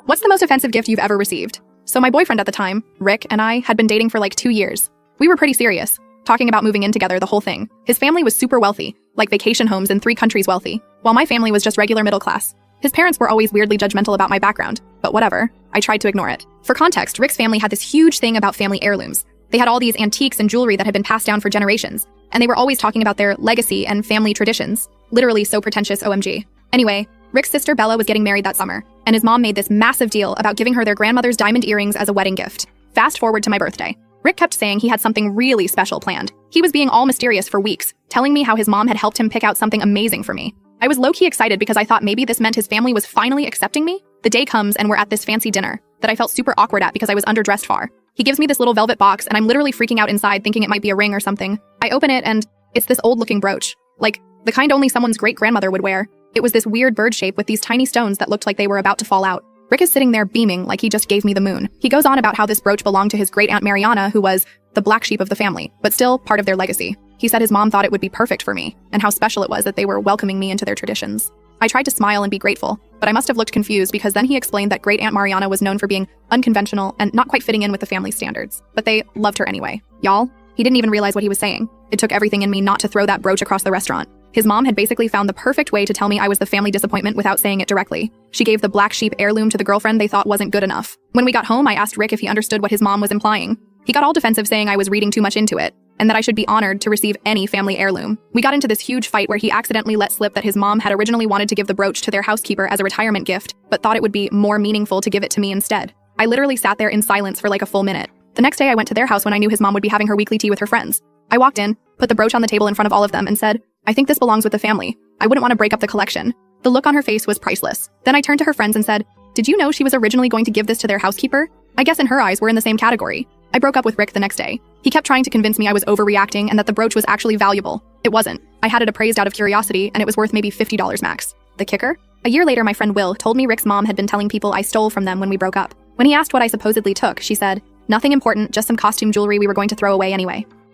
What's the most offensive gift you've ever received? So my boyfriend at the time, Rick, and I had been dating for like 2 years. We were pretty serious, talking about moving in together, the whole thing. His family was super wealthy, like vacation homes in 3 countries wealthy, while my family was just regular middle class. His parents were always weirdly judgmental about my background, but whatever, I tried to ignore it. For context, Rick's family had this huge thing about family heirlooms. They had all these antiques and jewelry that had been passed down for generations, and they were always talking about their legacy and family traditions. Literally so pretentious, OMG. Anyway, Rick's sister Bella was getting married that summer, and his mom made this massive deal about giving her their grandmother's diamond earrings as a wedding gift. Fast forward to my birthday. Rick kept saying he had something really special planned. He was being all mysterious for weeks, telling me how his mom had helped him pick out something amazing for me. I was low-key excited because I thought maybe this meant his family was finally accepting me. The day comes and we're at this fancy dinner that I felt super awkward at because I was underdressed for. He gives me this little velvet box and I'm literally freaking out inside thinking it might be a ring or something. I open it and it's this old-looking brooch, like the kind only someone's great-grandmother would wear. It was this weird bird shape with these tiny stones that looked like they were about to fall out. Rick is sitting there beaming like he just gave me the moon. He goes on about how this brooch belonged to his great-aunt Mariana, who was the black sheep of the family, but still part of their legacy. He said his mom thought it would be perfect for me, and how special it was that they were welcoming me into their traditions. I tried to smile and be grateful, but I must have looked confused because then he explained that great-aunt Mariana was known for being unconventional and not quite fitting in with the family standards, but they loved her anyway. Y'all, he didn't even realize what he was saying. It took everything in me not to throw that brooch across the restaurant. His mom had basically found the perfect way to tell me I was the family disappointment without saying it directly. She gave the black sheep heirloom to the girlfriend they thought wasn't good enough. When we got home, I asked Rick if he understood what his mom was implying. He got all defensive saying I was reading too much into it, and that I should be honored to receive any family heirloom. We got into this huge fight where he accidentally let slip that his mom had originally wanted to give the brooch to their housekeeper as a retirement gift, but thought it would be more meaningful to give it to me instead. I literally sat there in silence for like a full minute. The next day I went to their house when I knew his mom would be having her weekly tea with her friends. I walked in, put the brooch on the table in front of all of them and said, "I think this belongs with the family. I wouldn't want to break up the collection." The look on her face was priceless. Then I turned to her friends and said, "Did you know she was originally going to give this to their housekeeper?" I guess in her eyes we're in the same category. I broke up with Rick the next day. He kept trying to convince me I was overreacting and that the brooch was actually valuable. It wasn't. I had it appraised out of curiosity and it was worth maybe $50 max. The kicker? A year later, my friend Will told me Rick's mom had been telling people I stole from them when we broke up. When he asked what I supposedly took, she said, "Nothing important, just some costume jewelry we were going to throw away anyway."